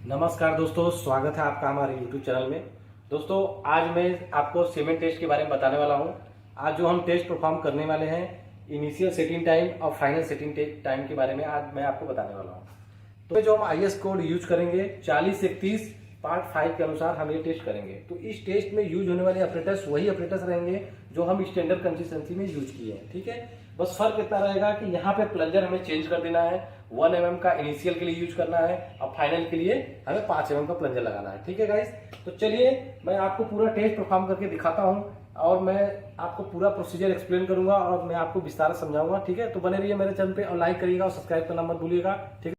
नमस्कार दोस्तों, स्वागत है आपका हमारे YouTube चैनल में। दोस्तों, आज मैं आपको सीमेंट टेस्ट के बारे में बताने वाला हूं। आज जो हम टेस्ट परफॉर्म करने वाले हैं, इनिशियल सेटिंग टाइम और फाइनल सेटिंग टाइम के बारे में आज मैं आपको बताने वाला हूं। तो जो हम IS कोड यूज करेंगे 4031 पार्ट 5 के अनुसार हम ये टेस्ट करेंगे। तो इस टेस्ट में यूज होने वाले ऑपरेटर्स वही ऑपरेटर्स रहेंगे जो हम स्टैंडर्ड कंसिस्टेंसी में यूज किए हैं। ठीक है, बस फर्क इतना रहेगा कि यहाँ पे प्लंजर हमें चेंज कर देना है। 1 mm का इनिशियल के लिए यूज करना है और फाइनल के लिए हमें 5 mm का प्लंजर लगाना है। ठीक है गाइस, तो चलिए मैं आपको पूरा टेस्ट परफॉर्म करके दिखाता हूँ और मैं आपको पूरा प्रोसीजर एक्सप्लेन करूंगा और मैं आपको विस्तार से समझाऊंगा। ठीक है, तो बने रहिए मेरे चैनल पे और लाइक करिएगा और सब्सक्राइब करना मत भूलिएगा। ठीक है,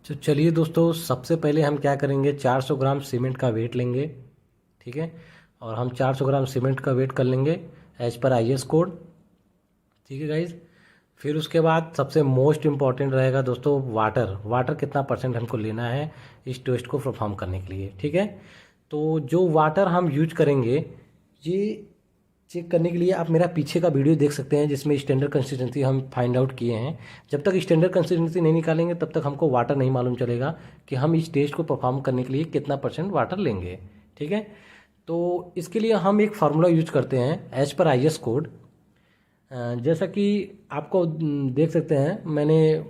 तो चलिए दोस्तों, सबसे पहले हम क्या करेंगे, 400 ग्राम सीमेंट का वेट लेंगे। ठीक है, और हम 400 ग्राम सीमेंट का वेट कर लेंगे एज पर IS कोड। ठीक है गाइज, फिर उसके बाद सबसे मोस्ट इम्पॉर्टेंट रहेगा दोस्तों वाटर कितना परसेंट हमको लेना है इस टेस्ट को परफॉर्म करने के लिए। ठीक है, तो जो वाटर हम यूज करेंगे ये चेक करने के लिए आप मेरा पीछे का वीडियो देख सकते हैं जिसमें स्टैंडर्ड कंसिस्टेंसी हम फाइंड आउट किए हैं। जब तक स्टैंडर्ड कंसिस्टेंसी नहीं निकालेंगे तब तक हमको वाटर नहीं मालूम चलेगा कि हम इस टेस्ट को परफॉर्म करने के लिए कितना परसेंट वाटर लेंगे। ठीक है, तो इसके लिए हम एक फार्मूला यूज करते हैं एज पर IS कोड। जैसा कि आपको देख सकते हैं मैंने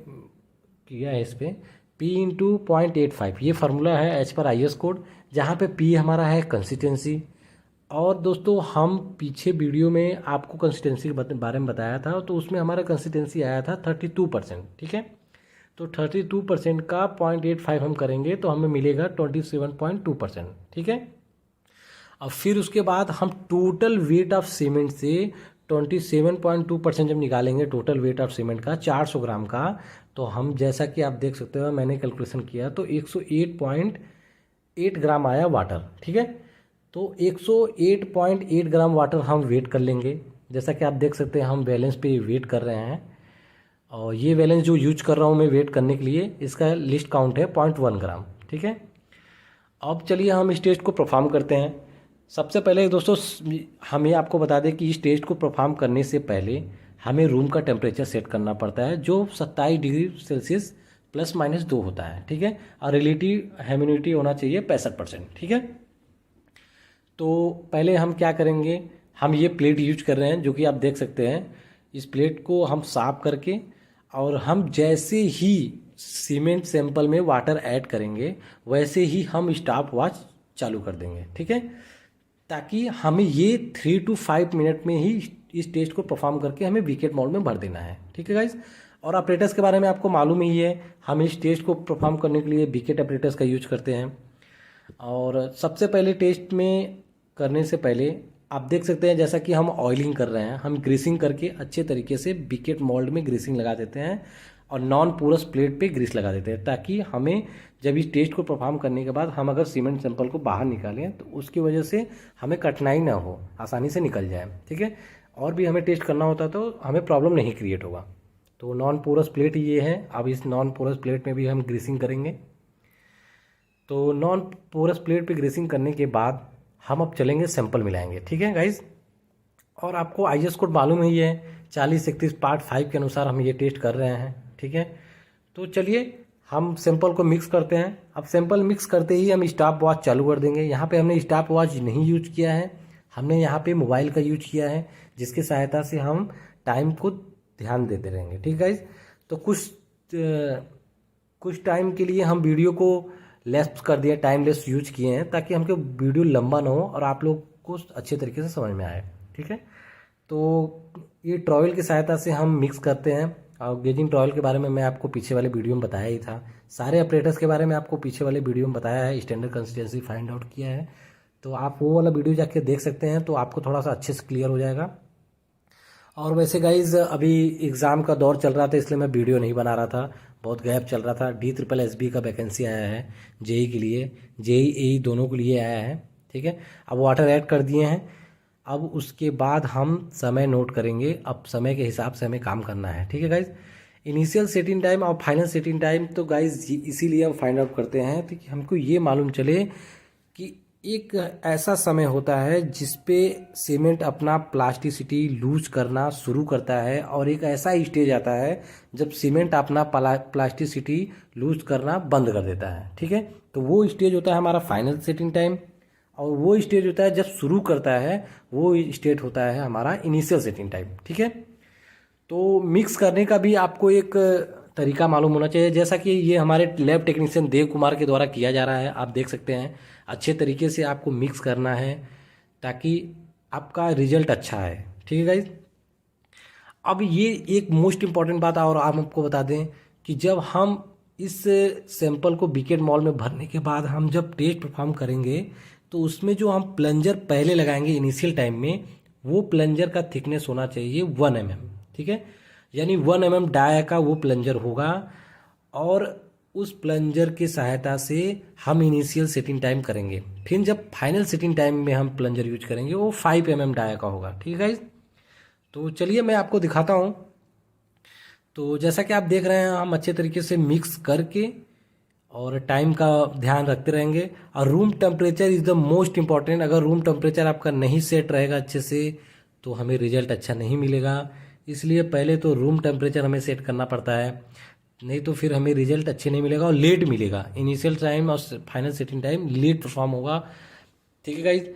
किया है इस पर P/0.85 ये फार्मूला है एज पर IS कोड, जहाँ पे P हमारा है कंसिस्टेंसी। और दोस्तों, हम पीछे वीडियो में आपको कंसिस्टेंसी के बारे में बताया था, तो उसमें हमारा कंसिस्टेंसी आया था 32%। ठीक है, तो 32% का 0.85 हम करेंगे तो हमें मिलेगा 27.2%। ठीक है, और फिर उसके बाद हम टोटल वेट ऑफ सीमेंट से 27.2% जब निकालेंगे टोटल वेट ऑफ सीमेंट का 400 ग्राम का, तो हम जैसा कि आप देख सकते हो मैंने कैलकुलेशन किया तो 108.8 ग्राम आया वाटर। ठीक है, तो 108.8 ग्राम वाटर हम वेट कर लेंगे। जैसा कि आप देख सकते हैं हम बैलेंस पे वेट कर रहे हैं और ये बैलेंस जो यूज कर रहा हूँ मैं वेट करने के लिए, इसका लिस्ट काउंट है 0.1 ग्राम। ठीक है, अब चलिए हम इस टेस्ट को परफॉर्म करते हैं। सबसे पहले दोस्तों, हम ये आपको बता दें कि इस टेस्ट को परफॉर्म करने से पहले हमें रूम का टेम्परेचर सेट करना पड़ता है जो 27 डिग्री सेल्सियस ±2 होता है। ठीक है, और रिलेटिव ह्यूमिडिटी होना चाहिए 65%। ठीक है, तो पहले हम क्या करेंगे, हम ये प्लेट यूज कर रहे हैं जो कि आप देख सकते हैं। इस प्लेट को हम साफ करके और हम जैसे ही सीमेंट सैंपल में वाटर ऐड करेंगे वैसे ही हम स्टॉप वॉच चालू कर देंगे। ठीक है, ताकि हमें ये 3 to 5 मिनट में ही इस टेस्ट को परफॉर्म करके हमें विकेट मोड में भर देना है। ठीक है गाइज, और ऑपरेटर्स के बारे में आपको मालूम ही है, हम इस टेस्ट को परफॉर्म करने के लिए विकेट ऑपरेटर्स का यूज करते हैं। और सबसे पहले टेस्ट में करने से पहले आप देख सकते हैं जैसा कि हम ऑयलिंग कर रहे हैं, हम ग्रीसिंग करके अच्छे तरीके से विकेट मोल्ड में ग्रीसिंग लगा देते हैं और नॉन पोरस प्लेट पे ग्रीस लगा देते हैं, ताकि हमें जब इस टेस्ट को परफॉर्म करने के बाद हम अगर सीमेंट सैंपल को बाहर निकालें तो उसकी वजह से हमें कठिनाई ना हो, आसानी से निकल जाए। ठीक है, और भी हमें टेस्ट करना होता तो हमें प्रॉब्लम नहीं क्रिएट होगा। तो नॉन पोरस प्लेट ये है। अब इस नॉन पोरस प्लेट में भी हम ग्रीसिंग करेंगे। तो नॉन पोरस प्लेट पे ग्रीसिंग करने के बाद हम अब चलेंगे सैंपल मिलाएंगे। ठीक है गाइज, और आपको IS कोड मालूम ही है 4031 पार्ट 5 के अनुसार हम ये टेस्ट कर रहे हैं। ठीक है, तो चलिए हम सैंपल को मिक्स करते हैं। अब सैंपल मिक्स करते ही हम स्टॉप वॉच चालू कर देंगे। यहाँ पे हमने स्टॉप वॉच नहीं यूज किया है, हमने यहाँ पे मोबाइल का यूज किया है जिसकी सहायता से हम टाइम को ध्यान देते रहेंगे। ठीक है गाइज, तो कुछ टाइम के लिए हम वीडियो को लेस कर दिया, टाइम लेस यूज किए हैं ताकि हमको वीडियो लंबा ना हो और आप लोग को अच्छे तरीके से समझ में आए। ठीक है, तो ये ट्रॉयल की सहायता से हम मिक्स करते हैं। और गेजिंग ट्रॉयल के बारे में मैं आपको पीछे वाले वीडियो में बताया ही था, सारे ऑपरेटर्स के बारे में आपको पीछे वाले वीडियो में बताया है, स्टैंडर्ड कंसिस्टेंसी फाइंड आउट किया है, तो आप वो वाला वीडियो जाके देख सकते हैं तो आपको थोड़ा सा अच्छे से क्लियर हो जाएगा। और वैसे गाइज अभी एग्ज़ाम का दौर चल रहा था इसलिए मैं वीडियो नहीं बना रहा था, बहुत गैप चल रहा था। DSSB का वैकेंसी आया है JEE के लिए, JEE दोनों के लिए आया है। ठीक है, अब वाटर ऐड कर दिए हैं। अब उसके बाद हम समय नोट करेंगे, अब समय के हिसाब से हमें काम करना है। ठीक है गाइज, इनिशियल सेटिंग टाइम और फाइनल सेटिंग टाइम तो गाइज इसीलिए हम फाइंड आउट करते हैं ताकि हमको ये मालूम चले कि एक ऐसा समय होता है जिस पे सीमेंट अपना प्लास्टिसिटी लूज करना शुरू करता है, और एक ऐसा स्टेज आता है जब सीमेंट अपना प्लास्टिसिटी लूज करना बंद कर देता है। ठीक है, तो वो स्टेज होता है हमारा फाइनल सेटिंग टाइम, और वो स्टेज होता है जब शुरू करता है वो स्टेज होता है हमारा इनिशियल सेटिंग टाइम। ठीक है, तो मिक्स करने का भी आपको एक तरीका मालूम होना चाहिए, जैसा कि ये हमारे लैब टेक्नीशियन देव कुमार के द्वारा किया जा रहा है। आप देख सकते हैं अच्छे तरीके से आपको मिक्स करना है ताकि आपका रिजल्ट अच्छा है। ठीक है गाइज, अब ये एक मोस्ट इम्पॉर्टेंट बात और आप आपको बता दें कि जब हम इस सैंपल को बीकेट मॉल में भरने के बाद हम जब टेस्ट परफॉर्म करेंगे तो उसमें जो हम प्लंजर पहले लगाएंगे इनिशियल टाइम में, वो प्लंजर का थिकनेस होना चाहिए 1 mm। ठीक है, यानी 1 mm डाया का वो प्लंजर होगा, और उस प्लंजर की सहायता से हम इनिशियल सेटिंग टाइम करेंगे। फिर जब फाइनल सेटिंग टाइम में हम प्लंजर यूज करेंगे वो 5 mm डाया का होगा। ठीक है गाइज, तो चलिए मैं आपको दिखाता हूँ। तो जैसा कि आप देख रहे हैं हम अच्छे तरीके से मिक्स करके और टाइम का ध्यान रखते रहेंगे, और room temperature is the most important. अगर रूम टेम्परेचर आपका नहीं सेट रहेगा अच्छे से तो हमें रिजल्ट अच्छा नहीं मिलेगा, इसलिए पहले तो रूम टेम्परेचर हमें सेट करना पड़ता है, नहीं तो फिर हमें रिजल्ट अच्छे नहीं मिलेगा और लेट मिलेगा। इनिशियल टाइम और final setting time late perform होगा। ठीक है गाइज,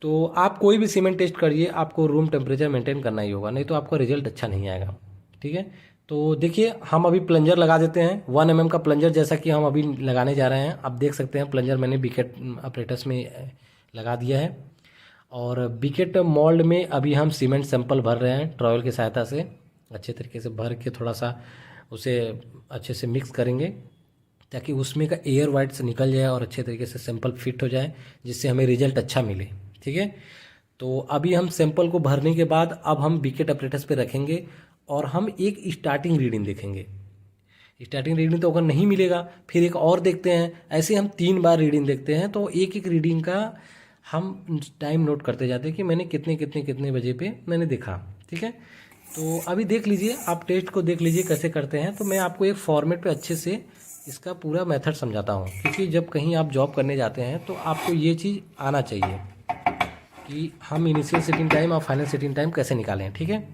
तो आप कोई भी सीमेंट टेस्ट करिए आपको रूम टेम्परेचर मेंटेन करना ही होगा, नहीं तो आपका रिजल्ट अच्छा नहीं आएगा। ठीक है, तो देखिए हम अभी प्लंजर लगा देते हैं 1 mm का प्लंजर, जैसा कि हम अभी लगाने जा रहे हैं। आप देख सकते हैं प्लंजर मैंने बीकेट अपरेटस में लगा दिया है, और बीकेट मोल्ड में अभी हम सीमेंट सैंपल भर रहे हैं ट्रॉयल की सहायता से। अच्छे तरीके से भर के थोड़ा सा उसे अच्छे से मिक्स करेंगे ताकि उसमें का एयर वाइट से निकल जाए और अच्छे तरीके से सैंपल फिट हो जाए, जिससे हमें रिजल्ट अच्छा मिले। ठीक है, तो अभी हम सैंपल को भरने के बाद अब हम बीकेट अपरेटस पे रखेंगे और हम एक स्टार्टिंग रीडिंग देखेंगे। स्टार्टिंग रीडिंग तो अगर नहीं मिलेगा फिर एक और देखते हैं, ऐसे हम 3 बार रीडिंग देखते हैं। तो एक एक रीडिंग का हम टाइम नोट करते जाते हैं कि मैंने कितने बजे पे मैंने देखा। ठीक है, तो अभी देख लीजिए, आप टेस्ट को देख लीजिए कैसे करते हैं। तो मैं आपको एक फॉर्मेट पे अच्छे से इसका पूरा मेथड समझाता हूँ, क्योंकि जब कहीं आप जॉब करने जाते हैं तो आपको ये चीज़ आना चाहिए कि हम इनिशियल सेटिंग टाइम और फाइनल सेटिंग टाइम कैसे निकालें। ठीक है,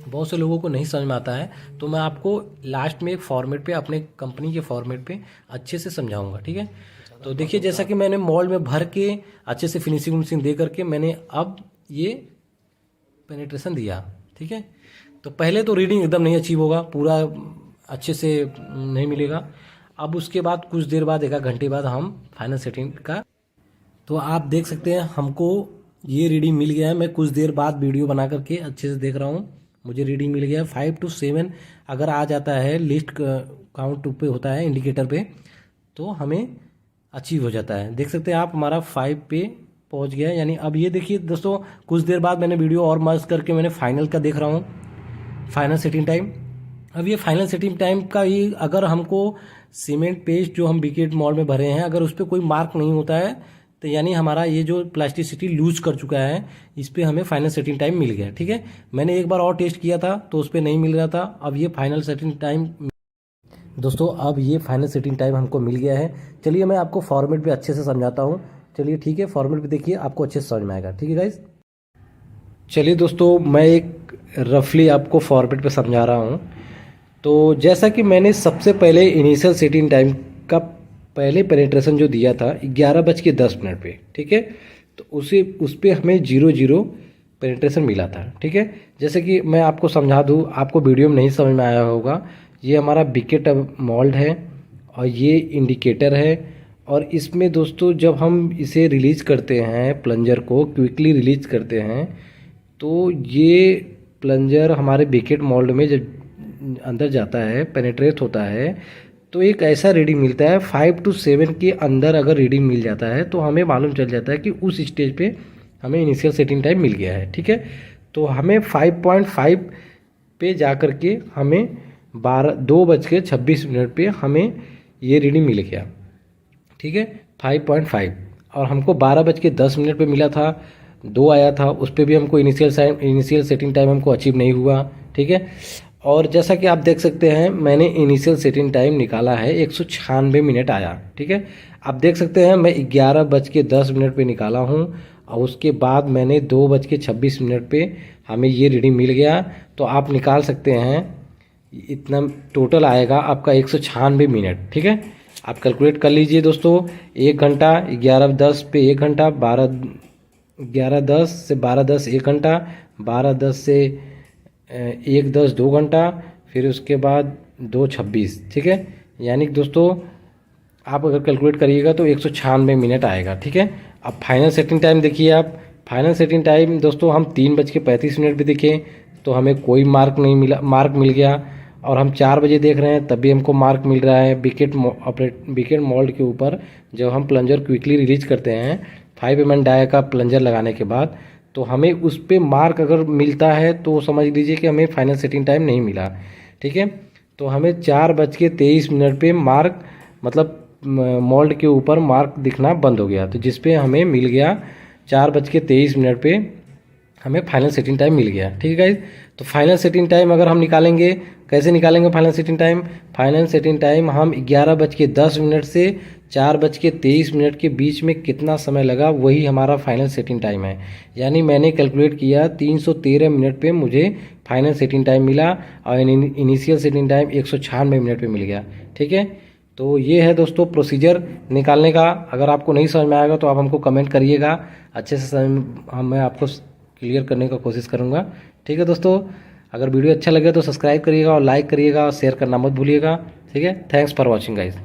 बहुत से लोगों को नहीं समझ में आता है, तो मैं आपको लास्ट में एक फॉर्मेट पे अपने कंपनी के फॉर्मेट पे अच्छे से समझाऊंगा। ठीक है, तो देखिए जैसा कि मैंने मोल्ड में भर के अच्छे से फिनिशिंग दे करके मैंने अब ये पेनिट्रेशन दिया। ठीक है, तो पहले तो रीडिंग एकदम नहीं अचीव होगा, पूरा अच्छे से नहीं मिलेगा। अब उसके बाद कुछ देर बाद 1 घंटे बाद हम फाइनल सेटिंग का, तो आप देख सकते हैं हमको ये रीडिंग मिल गया है। मैं कुछ देर बाद वीडियो बना करके अच्छे से देख रहा हूँ, मुझे रीडिंग मिल गया है 5 to 7 अगर आ जाता है लिस्ट काउंट पे होता है इंडिकेटर पे, तो हमें अचीव हो जाता है। देख सकते हैं आप हमारा 5 पे पहुंच गया है। यानी अब ये देखिए दोस्तों, कुछ देर बाद मैंने वीडियो और मर्ज करके मैंने फाइनल का देख रहा हूँ, फाइनल सेटिंग टाइम। अब ये फाइनल सेटिंग टाइम का ही अगर हमको सीमेंट पेस्ट जो हम बीकेट मॉल में भरे हैं अगर उस पर कोई मार्क नहीं होता है तो यानी हमारा ये जो प्लास्टिसिटी लूज कर चुका है, इस पर हमें फाइनल सेटिंग टाइम मिल गया। ठीक है, मैंने एक बार और टेस्ट किया था तो उस पर नहीं मिल रहा था। अब ये फाइनल सेटिंग टाइम दोस्तों, अब ये फाइनल सेटिंग टाइम हमको मिल गया है। चलिए मैं आपको फॉर्मेट पे अच्छे से समझाता हूँ। चलिए ठीक है, फॉर्मेट पे देखिए आपको अच्छे से समझ में आएगा। ठीक है गाइज, चलिए दोस्तों मैं एक रफली आपको फॉर्मेट पे समझा रहा हूँ। तो जैसा कि मैंने सबसे पहले इनिशियल सेटिंग टाइम का पहले पेनिट्रेशन जो दिया था 11:10 पे, ठीक है, तो उस पर हमें 0 पेनिट्रेशन मिला था। ठीक है, जैसे कि मैं आपको समझा दूँ, आपको वीडियो में नहीं समझ में आया होगा, ये हमारा बीकेट मोल्ड है और ये इंडिकेटर है। और इसमें दोस्तों जब हम इसे रिलीज़ करते हैं, प्लंजर को क्विकली रिलीज करते हैं, तो ये प्लंजर हमारे बीकेट मोल्ड में जब अंदर जाता है, पेनिट्रेट होता है, तो एक ऐसा रीडिंग मिलता है 5 to 7 के अंदर अगर रीडिंग मिल जाता है तो हमें मालूम चल जाता है कि उस स्टेज पे हमें इनिशियल सेटिंग टाइम मिल गया है। ठीक है, तो हमें 5.5 पे जा कर के हमें 2:26 पे हमें ये रीडिंग मिल गया। ठीक है, 5.5, और हमको 12:10 पे मिला था, 2 आया था, उस पर भी हमको इनिशियल सेटिंग टाइम हमको अचीव नहीं हुआ। ठीक है, और जैसा कि आप देख सकते हैं मैंने इनिशियल सेटिंग टाइम निकाला है 196 मिनट आया। ठीक है, आप देख सकते हैं मैं 11:10 पे निकाला हूँ और उसके बाद मैंने 2:26 पे हमें ये रीडिंग मिल गया। तो आप निकाल सकते हैं इतना टोटल आएगा आपका 196 मिनट। ठीक है, आप कैलकुलेट कर लीजिए दोस्तों। 1 घंटा 11:10 पे 1 घंटा, 11:10 से 12:10 1 घंटा, 12:10 से 1:10 2 घंटा, फिर उसके बाद 2:26। ठीक है, यानी कि दोस्तों आप अगर कैलकुलेट करिएगा तो 196 मिनट आएगा। ठीक है, अब फाइनल सेटिंग टाइम देखिए आप। फाइनल सेटिंग टाइम दोस्तों हम 3:35 पे देखें तो हमें कोई मार्क नहीं मिला, मार्क मिल गया। और हम 4 बजे देख रहे हैं तब भी हमको मार्क मिल रहा है विकेट मोल्ड के ऊपर। जब हम प्लंजर क्विकली रिलीज करते हैं 5 डाया का प्लंजर लगाने के बाद, तो हमें उस पर मार्क अगर मिलता है तो समझ लीजिए कि हमें फाइनल सेटिंग टाइम नहीं मिला। ठीक है, तो हमें 4:23 पे मार्क मतलब मोल्ड के ऊपर मार्क दिखना बंद हो गया। तो जिस पे हमें मिल गया 4:23 पे हमें फाइनल सेटिंग टाइम मिल गया। ठीक है गाइज, तो फाइनल सेटिंग टाइम अगर हम निकालेंगे, कैसे निकालेंगे final setting time? Final setting time हम 11:10 से 4:23 के बीच में कितना समय लगा वही हमारा फाइनल सेटिंग टाइम है। यानी मैंने कैलकुलेट किया 313 मिनट पे मुझे फाइनल सेटिंग टाइम मिला और इनिशियल सेटिंग टाइम 196 मिनट पे मिल गया। ठीक है, तो ये है दोस्तों प्रोसीजर निकालने का। अगर आपको नहीं समझ में आएगा तो आप हमको कमेंट करिएगा, अच्छे से मैं आपको क्लियर करने का कोशिश करूँगा। ठीक है दोस्तों, अगर वीडियो अच्छा लगे तो सब्सक्राइब करिएगा और लाइक करिएगा और शेयर करना मत भूलिएगा। ठीक है, थैंक्स फॉर वॉचिंग गाइस।